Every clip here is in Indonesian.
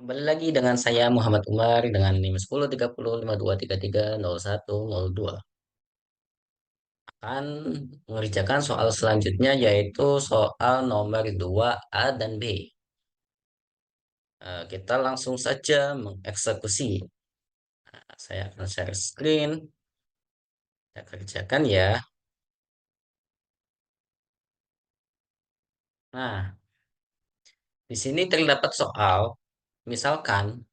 Kembali lagi dengan saya Muhammad Umar dengan NIM 103052330102. Akan mengerjakan soal selanjutnya yaitu soal nomor 2A dan B. Kita langsung saja mengeksekusi. Saya akan share screen. Kita kerjakan ya. Nah, di sini terdapat soal, misalkan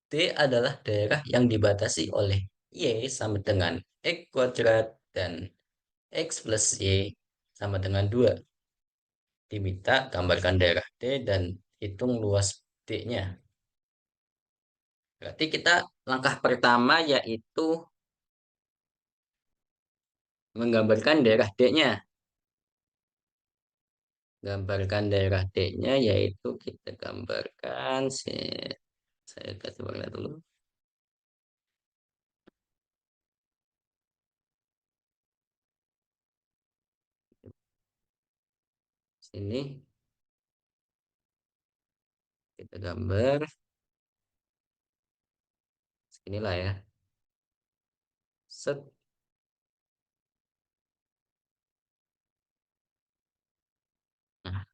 D adalah daerah yang dibatasi oleh Y sama dengan X kuadrat dan X plus Y sama dengan 2. Diminta gambarkan daerah D dan hitung luas D-nya. Berarti kita langkah pertama yaitu menggambarkan daerah D-nya. Gambarkan daerah D-nya yaitu kita gambarkan, saya kasih warna dulu. Sini kita gambar, inilah ya. Set. Nah,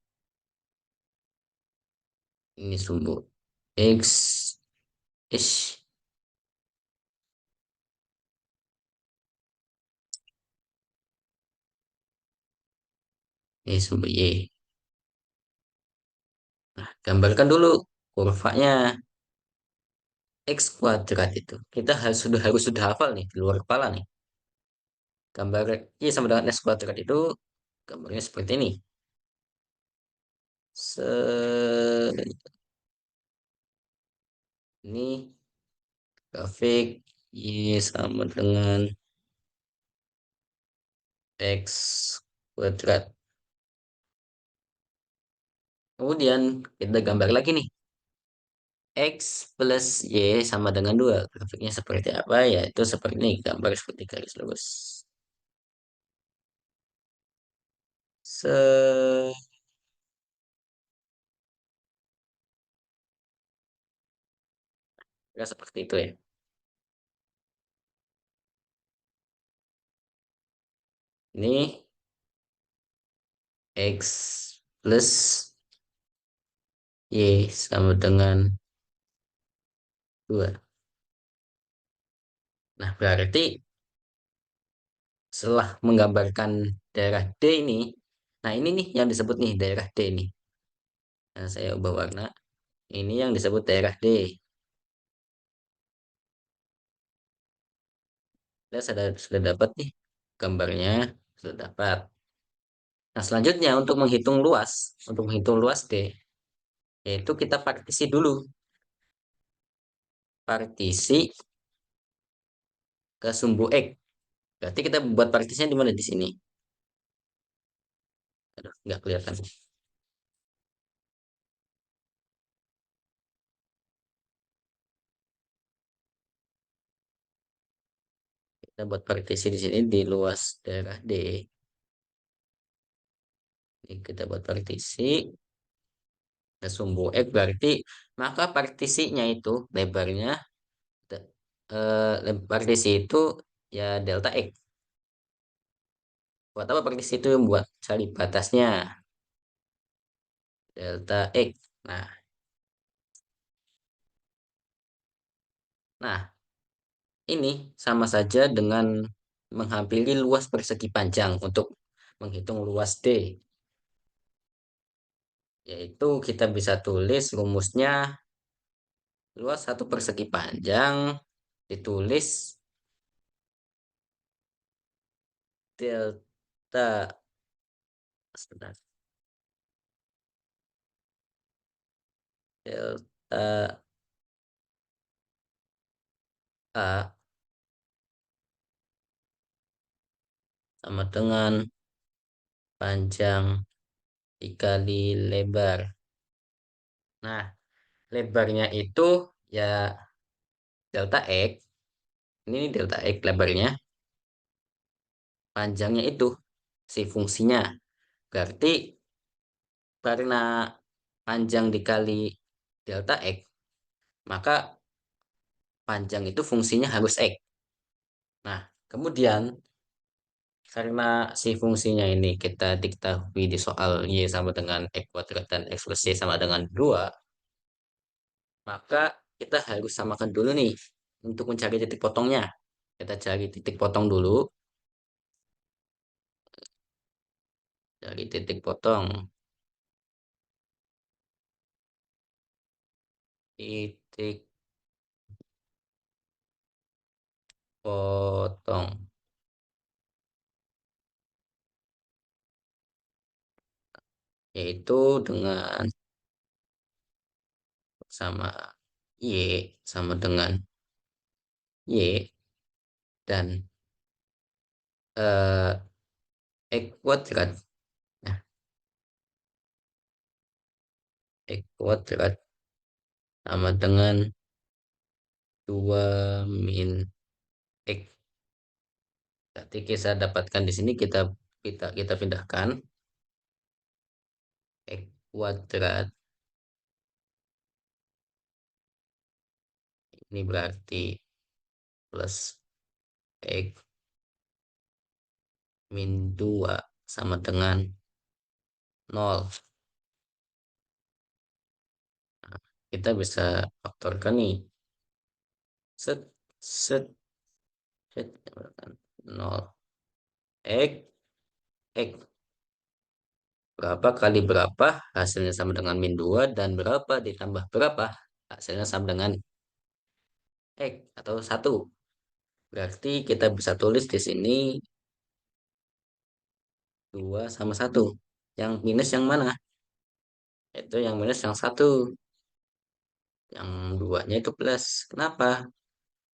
ini sumbu X, ish, ini sumbu Y. Nah, gambarkan dulu kurvanya X kuadrat itu. Kita harus sudah hafal nih di luar kepala nih. Gambar Y sama dengan X kuadrat itu gambarnya seperti ini. Ini grafik Y sama dengan X kuadrat. Kemudian kita gambar lagi nih. X plus Y sama dengan 2. Grafiknya seperti apa? Ya, itu seperti ini. Gambar seperti garis lurus. Se Ya, seperti itu ya. Ini X plus Y sama dengan 2. Nah, berarti setelah menggambarkan daerah D ini, nah ini nih yang disebut nih daerah D ini. Nah, saya ubah warna. Ini yang disebut daerah D. Kita sudah dapat nih gambarnya, sudah dapat. Nah, selanjutnya untuk menghitung luas D, yaitu kita partisi dulu. Partisi ke sumbu X. Berarti kita buat partisinya di mana di sini? Aduh, nggak kelihatan. Kita buat partisi di sini di luas daerah D. Ini kita buat partisi ke sumbu X berarti maka partisinya itu lebarnya partisi itu ya delta X. Buat apa partisi itu? Buat cari batasnya delta X. Nah, nah, ini sama saja dengan menghampiri luas persegi panjang untuk menghitung luas D. Yaitu kita bisa tulis rumusnya luas satu persegi panjang ditulis delta, sebentar, delta A sama dengan panjang dikali lebar. Nah, lebarnya itu ya delta X. Ini delta X lebarnya. Panjangnya itu si fungsinya. Berarti karena panjang dikali delta X, maka panjang itu fungsinya harus X. Nah, kemudian karena si fungsinya ini kita diketahui di soal Y sama dengan X kuadrat dan X plus Y sama dengan 2, maka kita harus samakan dulu nih untuk mencari titik potongnya. Kita cari titik potong dulu, cari titik potong. Titik potong yaitu dengan sama Y sama dengan Y dan eh, X kuadrat. Nah, X kuadrat sama dengan 2 min X. Nanti kita dapatkan di sini kita pindahkan X kuadrat ini berarti plus X min 2 sama dengan 0. Kita bisa faktorkan nih. Set, set, set, 0. X, X. Berapa kali berapa hasilnya sama dengan min 2 dan berapa ditambah berapa hasilnya sama dengan X atau 1. Berarti kita bisa tulis di sini 2 sama 1. Yang minus yang mana? Itu yang minus yang 1. Yang duanya itu plus. Kenapa?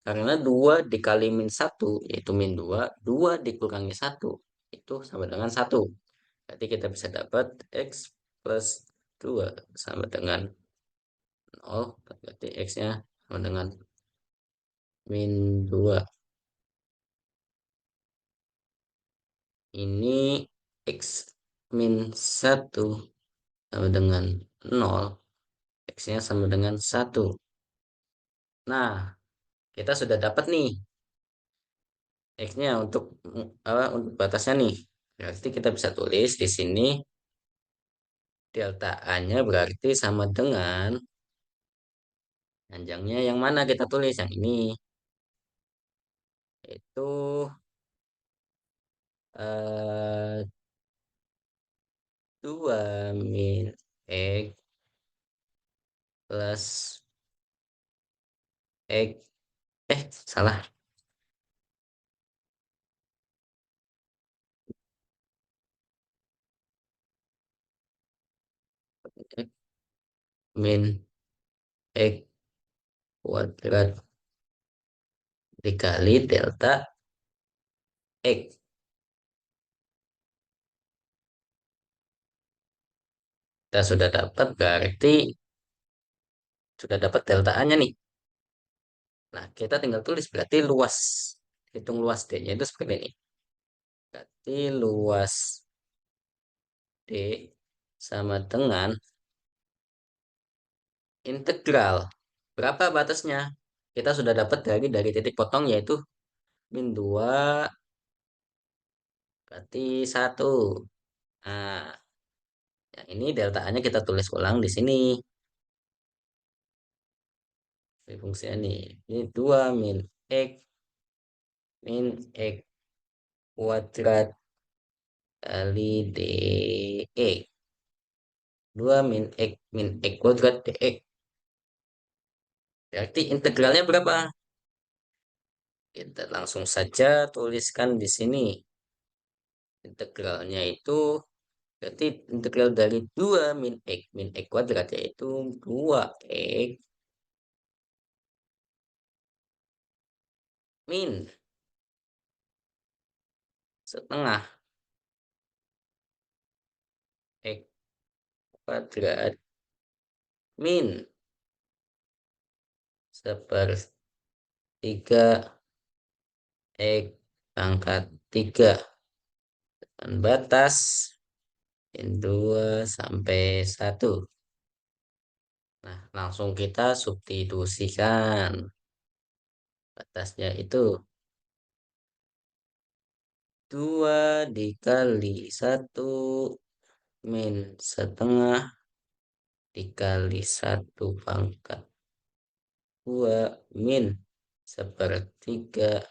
Karena 2 dikali min 1 yaitu min 2. 2 dikurangi 1 itu sama dengan 1. Berarti kita bisa dapat X plus 2 sama dengan 0. Berarti X-nya sama dengan min 2. Ini X min 1 sama dengan 0. X-nya sama dengan 1. Nah, kita sudah dapat nih X-nya untuk apa untuk batasnya nih. Berarti kita bisa tulis di sini delta A-nya berarti sama dengan panjangnya yang mana kita tulis yang ini. Itu eh, 2 min X plus X. Salah. X min X kuadrat dikali delta X. Kita sudah dapat berarti sudah dapat delta A-nya nih. Nah, kita tinggal tulis berarti luas. Hitung luas D-nya itu seperti ini. Berarti luas D sama dengan integral. Berapa batasnya? Kita sudah dapat dari titik potong yaitu min 2 berarti 1. Nah, yang ini delta A-nya kita tulis ulang di sini. Ini fungsinya nih. Ini 2 min X min X kuadrat kali DE. 2 min X kuadrat DX. Berarti integralnya berapa? Kita langsung saja tuliskan di sini. Integralnya itu berarti integral dari 2 min X kuadrat yaitu 2X min setengah X kuadrat min sepertiga X pangkat 3 dan batas min 2 sampai 1. Nah, langsung kita substitusikan. Batasnya itu 2 dikali 1 min setengah dikali 1/2 min sepertiga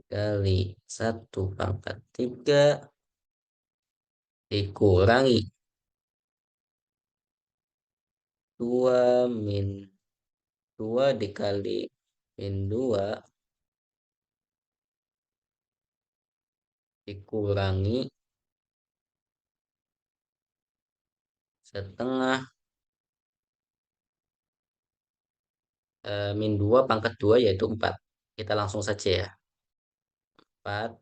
kali 1/3 dikurangi 2 min 2 dikali min 2 dikurangi setengah min 2 pangkat 2 yaitu 4. Kita langsung saja ya. 4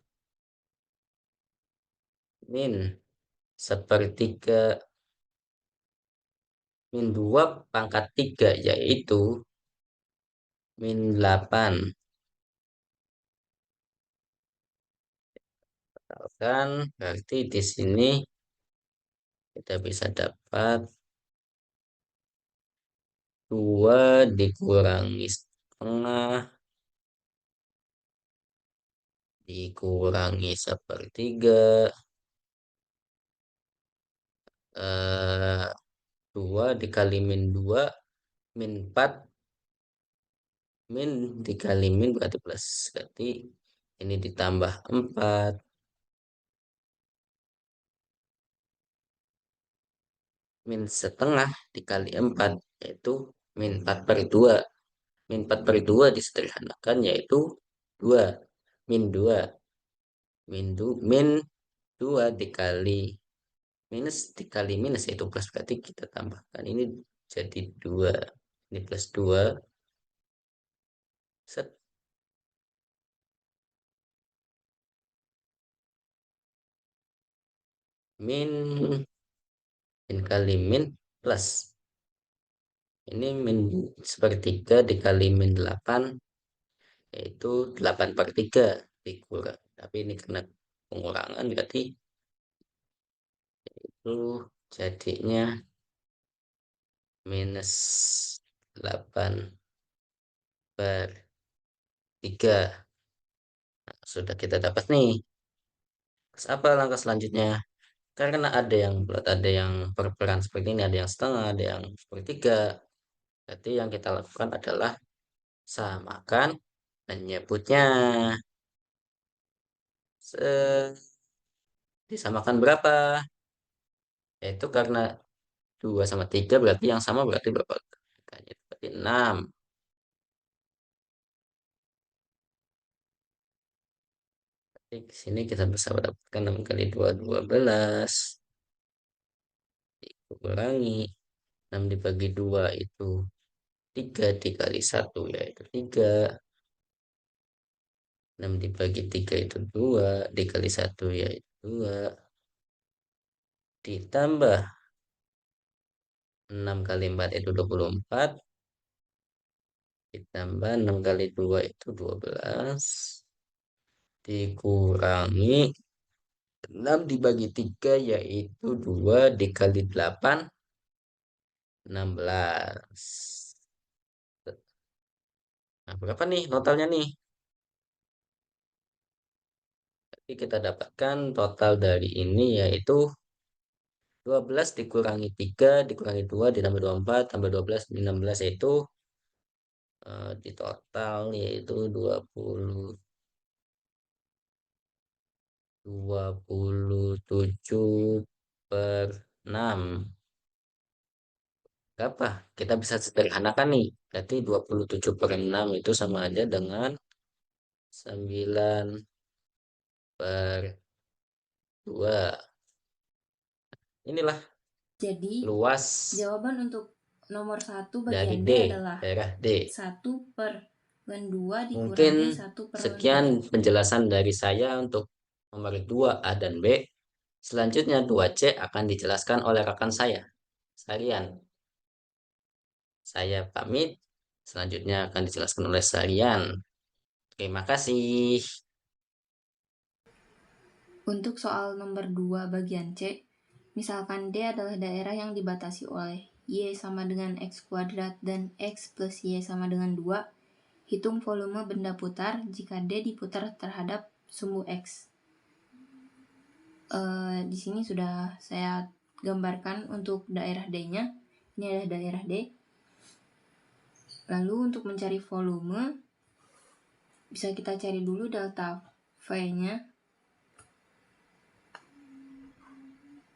min sepertiga min 2 pangkat 3 yaitu min 8. Kan berarti di sini kita bisa dapat 2 dikurangi setengah dikurangi sepertiga 2 dikali min 2 min 4 min dikali min berarti plus, berarti ini ditambah 4 min setengah dikali 4 yaitu min 4/2. Min 4/2 disederhanakan yaitu 2 min 2 min 2 dikali minus dikali minus yaitu plus, berarti kita tambahkan ini jadi 2, ini plus 2 set min kali min plus ini min sepertiga dikali min 8 yaitu 8/3 dikurang, tapi ini karena pengurangan berarti itu jadinya minus 8/3. Nah, sudah kita dapat nih. Terus apa langkah selanjutnya? Karena ada yang bulat, ada yang perperan seperti ini, ada yang setengah, ada yang sepertiga. Berarti yang kita lakukan adalah samakan menyebutnya. Disamakan berapa? Yaitu karena 2 sama 3 berarti yang sama berarti berapa? Berarti 6. Di sini kita bisa mendapatkan 6 kali 2, 12. Dikurangi 6 dibagi 2 itu 3 dikali 1 yaitu 3. 6 dibagi 3 itu 2 dikali 1 yaitu 2. Ditambah 6 kali 4 itu 24. Ditambah 6 kali 2 itu 12. Dikurangi 6 dibagi 3 yaitu 2 dikali 8 16. Nah, berapa nih totalnya nih? Jadi kita dapatkan total dari ini yaitu 12 dikurangi 3 dikurangi 2 ditambah 24 tambah 12 16 yaitu di total yaitu 27/6. Apa? Kita bisa sederhanakan nih. Berarti 27/6 itu sama aja dengan 9/2. Inilah Jadi, luas jawaban untuk nomor 1 dari bagian D, D adalah daerah D. 1/2 Mungkin dikurangi 1/3. sekian penjelasan dari saya untuk nomor 2A dan B. Selanjutnya 2C akan dijelaskan oleh rekan saya, Sarian. Saya pamit. Selanjutnya akan dijelaskan oleh Sarian. Terima kasih. Untuk soal nomor 2 bagian C, misalkan D adalah daerah yang dibatasi oleh Y sama dengan X kuadrat dan X plus Y sama dengan 2, hitung volume benda putar jika D diputar terhadap sumbu X. Di sini sudah saya gambarkan untuk daerah D-nya. Ini adalah daerah D. Lalu untuk mencari volume, bisa kita cari dulu delta V-nya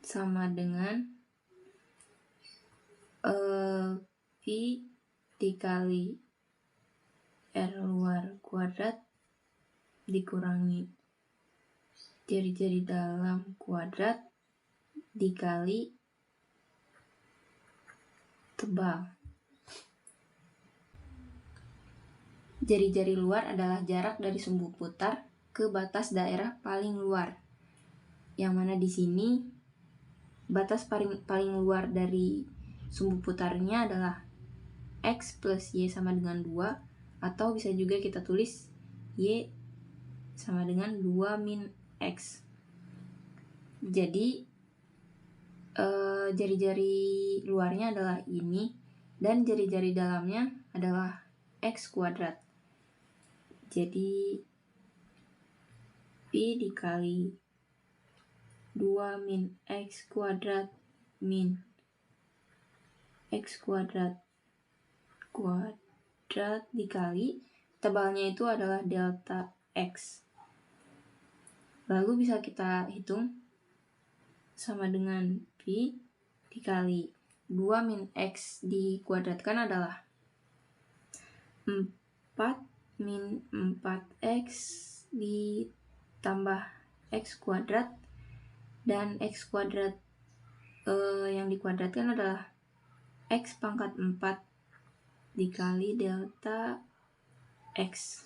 sama dengan V dikali R luar kuadrat dikurangi jari-jari dalam kuadrat dikali tebal. Jari-jari luar adalah jarak dari sumbu putar ke batas daerah paling luar. Yang mana di sini batas paling luar dari sumbu putarnya adalah X plus Y sama dengan 2, atau bisa juga kita tulis Y sama dengan 2 min X. Jadi jari-jari luarnya adalah ini, dan jari-jari dalamnya adalah X kuadrat. Jadi P dikali 2 min X kuadrat min X kuadrat dikali tebalnya itu adalah delta X. Lalu bisa kita hitung sama dengan P dikali 2 min X dikuadratkan adalah 4 min 4X ditambah X kuadrat, dan X kuadrat yang dikuadratkan adalah X pangkat 4 dikali delta X.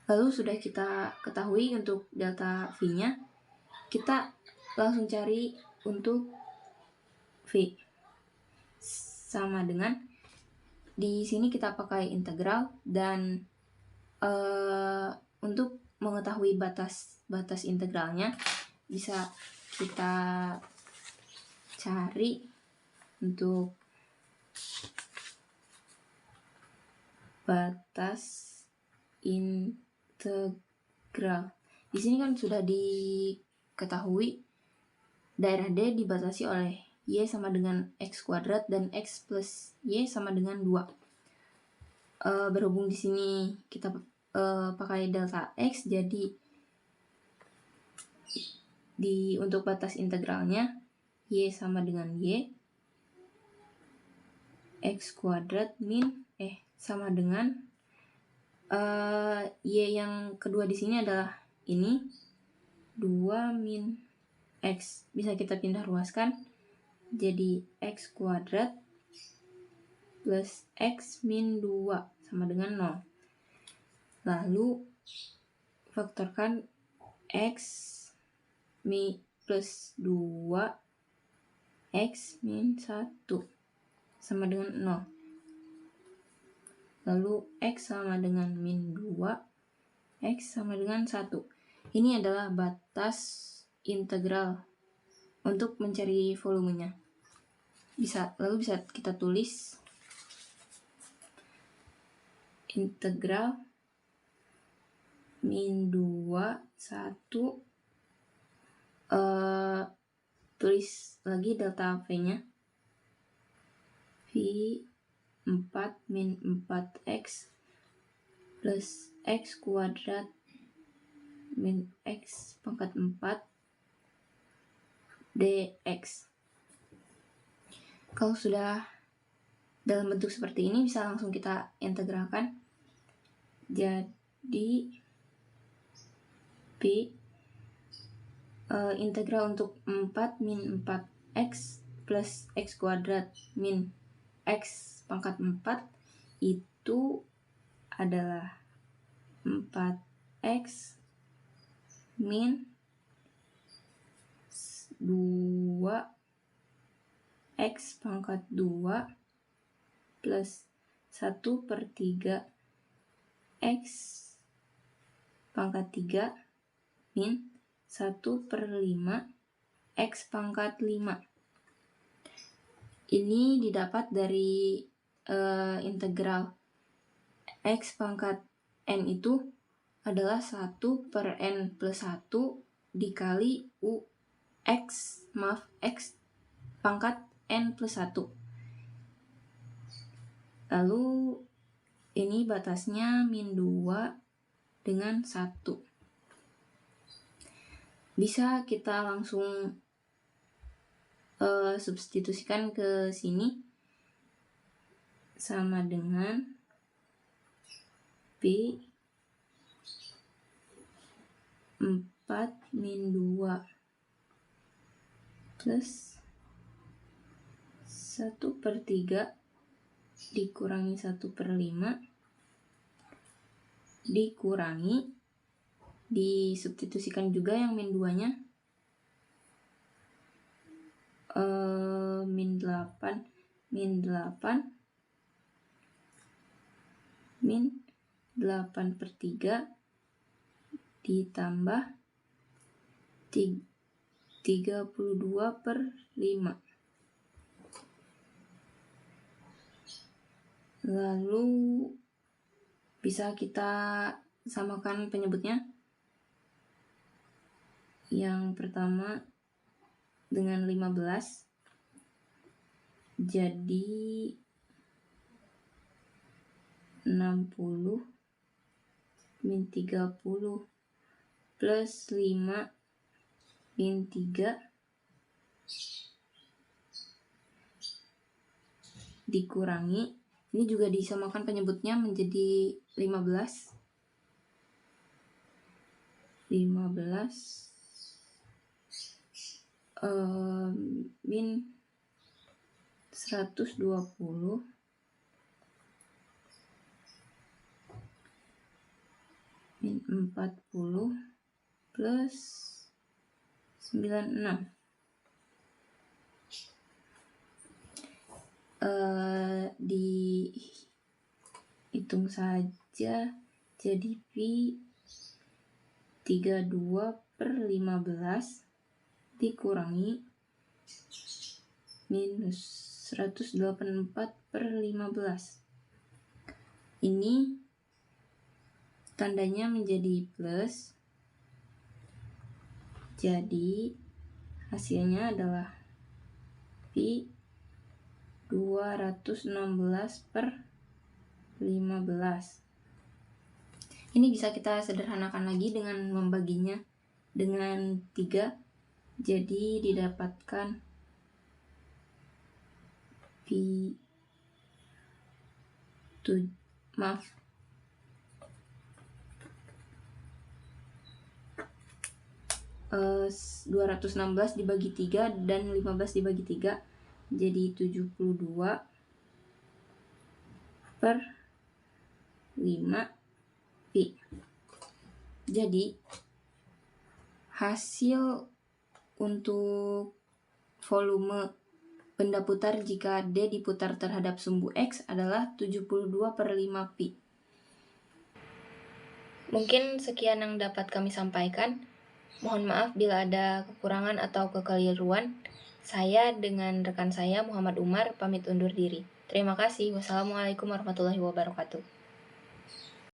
Lalu sudah kita ketahui untuk delta V-nya, kita langsung cari untuk V. Sama dengan di sini kita pakai integral, dan untuk mengetahui batas integralnya bisa kita cari untuk batas integral. Di sini kan sudah diketahui daerah D dibatasi oleh Y sama dengan X kuadrat dan X plus Y sama dengan 2. Berhubung di sini kita pakai delta X, jadi untuk batas integralnya Y sama dengan Y, X kuadrat min sama dengan Y yang kedua di sini adalah ini 2 min X. Bisa kita pindah ruaskan jadi X kuadrat plus X min 2 sama dengan 0. Lalu faktorkan X mi plus 2 X min 1 sama dengan 0. Lalu X sama dengan min 2, X sama dengan 1. Ini adalah batas integral untuk mencari volumenya. Lalu bisa kita tulis integral min 2, 1, tulis lagi delta V-nya. V 4 min 4X plus X kuadrat min X pangkat 4 dx. Kalau sudah dalam bentuk seperti ini, bisa langsung kita integralkan. Jadi P integral untuk 4 min 4X plus X kuadrat min X pangkat 4 itu adalah 4X min 2X pangkat 2 plus 1/3 X pangkat 3 min 1/5 X pangkat 5. Ini didapat dari integral X pangkat N itu adalah 1 per N plus 1 dikali X pangkat N plus 1. Lalu ini batasnya min 2 dengan 1. Bisa kita langsung substitusikan ke sini, sama dengan P 4 min 2 plus 1 per 3 dikurangi 1 per 5 dikurangi, disubstitusikan juga yang min 2 nya, min 8 per 3 ditambah 32 per 5. Lalu bisa kita samakan penyebutnya. Yang pertama dengan 15, jadi 60 min 30 plus 5 min 3 dikurangi, ini juga disamakan penyebutnya menjadi 15 min 120 min 40 plus 96. Dihitung saja, jadi Pi 32 per 15 dikurangi minus 184 per 15. Ini tandanya menjadi plus, jadi hasilnya adalah Pi 216 per 15. Ini bisa kita sederhanakan lagi dengan membaginya dengan 3, jadi didapatkan Pi 216 dibagi 3 dan 15 dibagi 3, jadi 72 per 5 Pi. Jadi hasil untuk volume benda putar jika D diputar terhadap sumbu X adalah 72 per 5 Pi. Mungkin sekian yang dapat kami sampaikan. Mohon maaf bila ada kekurangan atau kekeliruan. Saya dengan rekan saya Muhammad Umar pamit undur diri. Terima kasih. Wassalamualaikum warahmatullahi wabarakatuh.